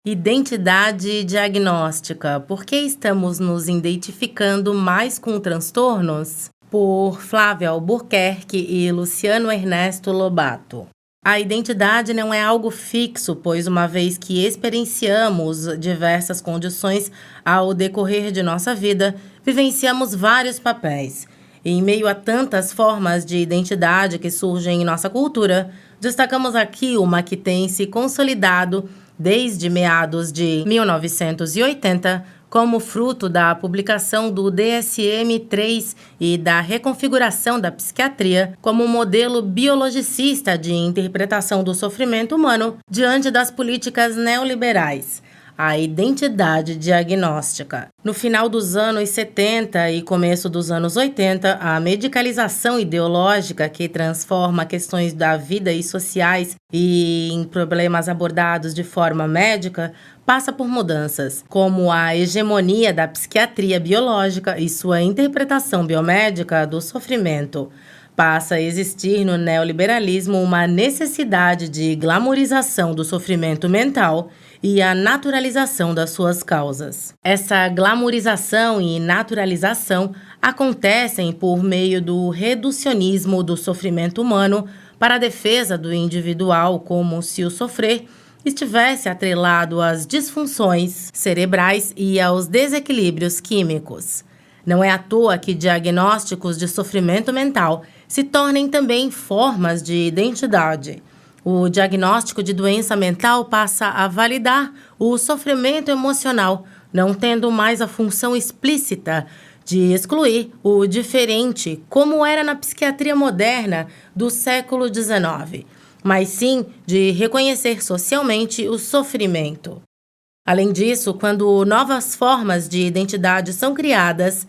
Identidade diagnóstica. Por que estamos nos identificando mais com transtornos? Por Flávia Albuquerque e Luciano Ernesto Lobato. A identidade não é algo fixo, pois uma vez que experienciamos diversas condições ao decorrer de nossa vida, vivenciamos vários papéis. E em meio a tantas formas de identidade que surgem em nossa cultura, destacamos aqui uma que tem se consolidado desde meados de 1980, como fruto da publicação do DSM-3 e da reconfiguração da psiquiatria como um modelo biologicista de interpretação do sofrimento humano diante das políticas neoliberais. A identidade diagnóstica. No final dos anos 70 e começo dos anos 80, a medicalização ideológica que transforma questões da vida e sociais e em problemas abordados de forma médica passa por mudanças, como a hegemonia da psiquiatria biológica e sua interpretação biomédica do sofrimento. Passa a existir no neoliberalismo uma necessidade de glamorização do sofrimento mental e a naturalização das suas causas. Essa glamorização e naturalização acontecem por meio do reducionismo do sofrimento humano para a defesa do individual, como se o sofrer estivesse atrelado às disfunções cerebrais e aos desequilíbrios químicos. Não é à toa que diagnósticos de sofrimento mental se tornem também formas de identidade. O diagnóstico de doença mental passa a validar o sofrimento emocional, não tendo mais a função explícita de excluir o diferente, como era na psiquiatria moderna do século XIX, mas sim de reconhecer socialmente o sofrimento. Além disso, quando novas formas de identidade são criadas,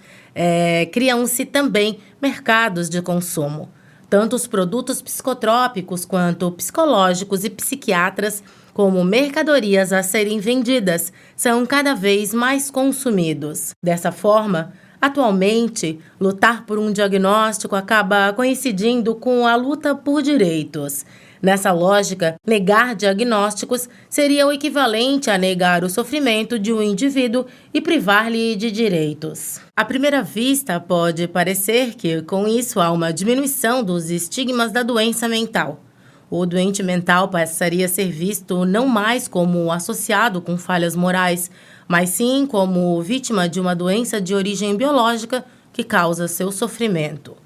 criam-se também mercados de consumo. Tanto os produtos psicotrópicos quanto psicológicos e psiquiatras, como mercadorias a serem vendidas, são cada vez mais consumidos. Dessa forma, atualmente, lutar por um diagnóstico acaba coincidindo com a luta por direitos. Nessa lógica, negar diagnósticos seria o equivalente a negar o sofrimento de um indivíduo e privar-lhe de direitos. À primeira vista, pode parecer que, com isso, há uma diminuição dos estigmas da doença mental. O doente mental passaria a ser visto não mais como associado com falhas morais, mas sim como vítima de uma doença de origem biológica que causa seu sofrimento.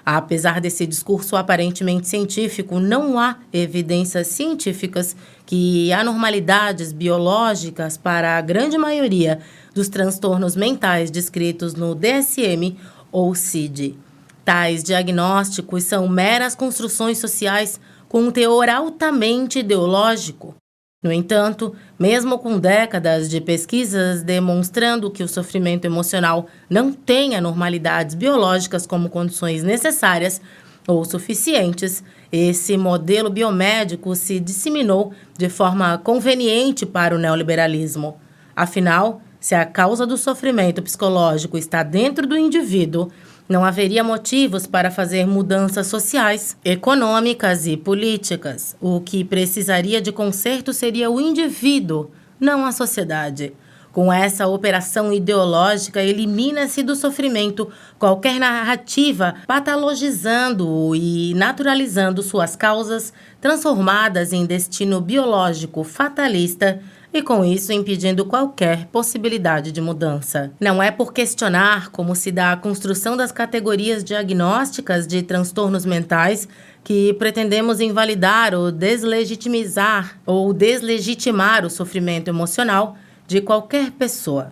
Apesar desse discurso aparentemente científico, não há evidências científicas que anormalidades biológicas para a grande maioria dos transtornos mentais descritos no DSM ou CID. Tais diagnósticos são meras construções sociais com um teor altamente ideológico. No entanto, mesmo com décadas de pesquisas demonstrando que o sofrimento emocional não tem anormalidades biológicas como condições necessárias ou suficientes, esse modelo biomédico se disseminou de forma conveniente para o neoliberalismo. Afinal, se a causa do sofrimento psicológico está dentro do indivíduo, não haveria motivos para fazer mudanças sociais, econômicas e políticas. O que precisaria de conserto seria o indivíduo, não a sociedade. Com essa operação ideológica, elimina-se do sofrimento qualquer narrativa patologizando-o e naturalizando suas causas, transformadas em destino biológico fatalista, e com isso impedindo qualquer possibilidade de mudança. Não é por questionar como se dá a construção das categorias diagnósticas de transtornos mentais que pretendemos invalidar ou deslegitimizar ou deslegitimar o sofrimento emocional de qualquer pessoa.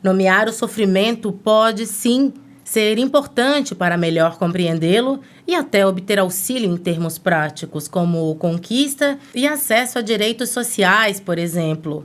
Nomear o sofrimento pode, sim, ser importante para melhor compreendê-lo e até obter auxílio em termos práticos, como conquista e acesso a direitos sociais, por exemplo.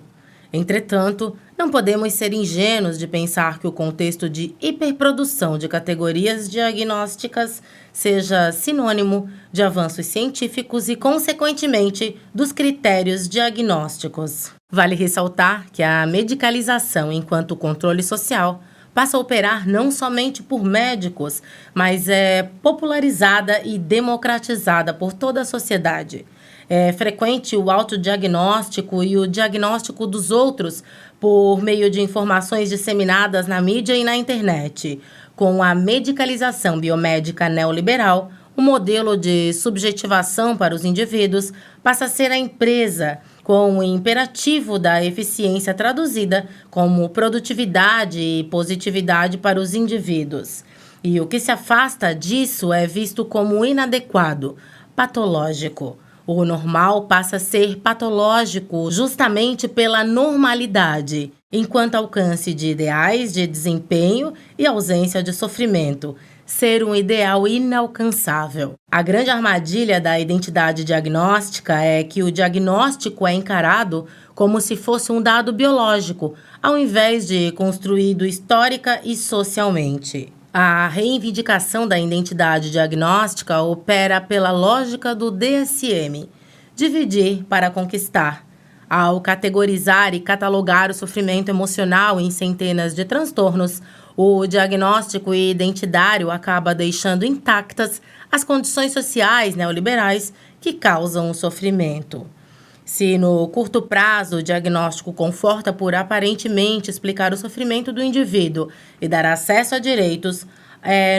Entretanto, não podemos ser ingênuos de pensar que o contexto de hiperprodução de categorias diagnósticas seja sinônimo de avanços científicos e, consequentemente, dos critérios diagnósticos. Vale ressaltar que a medicalização enquanto controle social passa a operar não somente por médicos, mas é popularizada e democratizada por toda a sociedade. É frequente o autodiagnóstico e o diagnóstico dos outros por meio de informações disseminadas na mídia e na internet. Com a medicalização biomédica neoliberal, o modelo de subjetivação para os indivíduos passa a ser a empresa, com o imperativo da eficiência traduzida como produtividade e positividade para os indivíduos. E o que se afasta disso é visto como inadequado, patológico. O normal passa a ser patológico justamente pela normalidade, enquanto alcance de ideais de desempenho e ausência de sofrimento, ser um ideal inalcançável. A grande armadilha da identidade diagnóstica é que o diagnóstico é encarado como se fosse um dado biológico, ao invés de construído histórica e socialmente. A reivindicação da identidade diagnóstica opera pela lógica do DSM, dividir para conquistar. Ao categorizar e catalogar o sofrimento emocional em centenas de transtornos, o diagnóstico identitário acaba deixando intactas as condições sociais neoliberais que causam o sofrimento. Se no curto prazo o diagnóstico conforta por aparentemente explicar o sofrimento do indivíduo e dar acesso a direitos,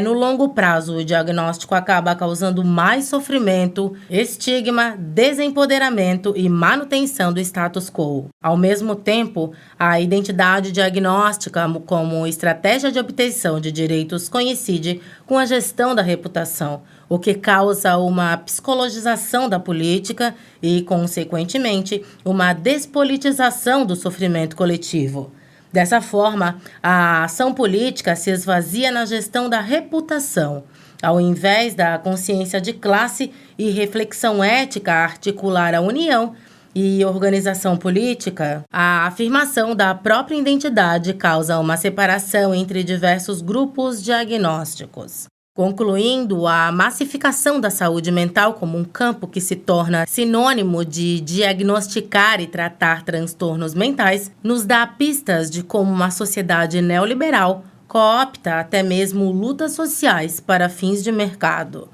no longo prazo o diagnóstico acaba causando mais sofrimento, estigma, desempoderamento e manutenção do status quo. Ao mesmo tempo, a identidade diagnóstica como estratégia de obtenção de direitos coincide com a gestão da reputação, o que causa uma psicologização da política e, consequentemente, uma despolitização do sofrimento coletivo. Dessa forma, a ação política se esvazia na gestão da reputação, ao invés da consciência de classe e reflexão ética a articular a união e organização política. A afirmação da própria identidade causa uma separação entre diversos grupos diagnósticos. Concluindo, a massificação da saúde mental como um campo que se torna sinônimo de diagnosticar e tratar transtornos mentais nos dá pistas de como uma sociedade neoliberal coopta até mesmo lutas sociais para fins de mercado.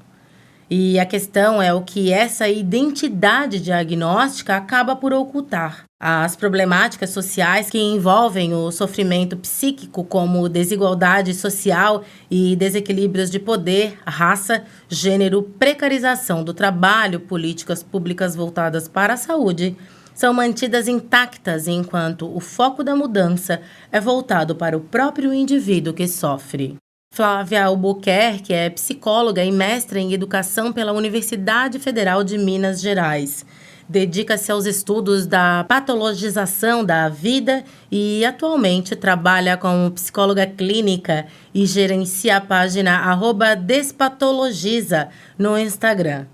E a questão é o que essa identidade diagnóstica acaba por ocultar. As problemáticas sociais que envolvem o sofrimento psíquico, como desigualdade social e desequilíbrios de poder, raça, gênero, precarização do trabalho, políticas públicas voltadas para a saúde, são mantidas intactas enquanto o foco da mudança é voltado para o próprio indivíduo que sofre. Flávia Albuquerque é psicóloga e mestra em educação pela Universidade Federal de Minas Gerais. Dedica-se aos estudos da patologização da vida e atualmente trabalha como psicóloga clínica e gerencia a página @despatologiza no Instagram.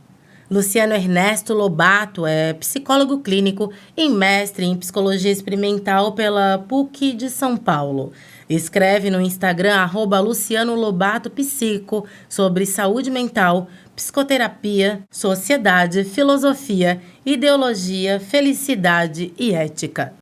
Luciano Ernesto Lobato é psicólogo clínico e mestre em psicologia experimental pela PUC de São Paulo. Escreve no Instagram @LucianoLobatoPsico sobre saúde mental, psicoterapia, sociedade, filosofia, ideologia, felicidade e ética.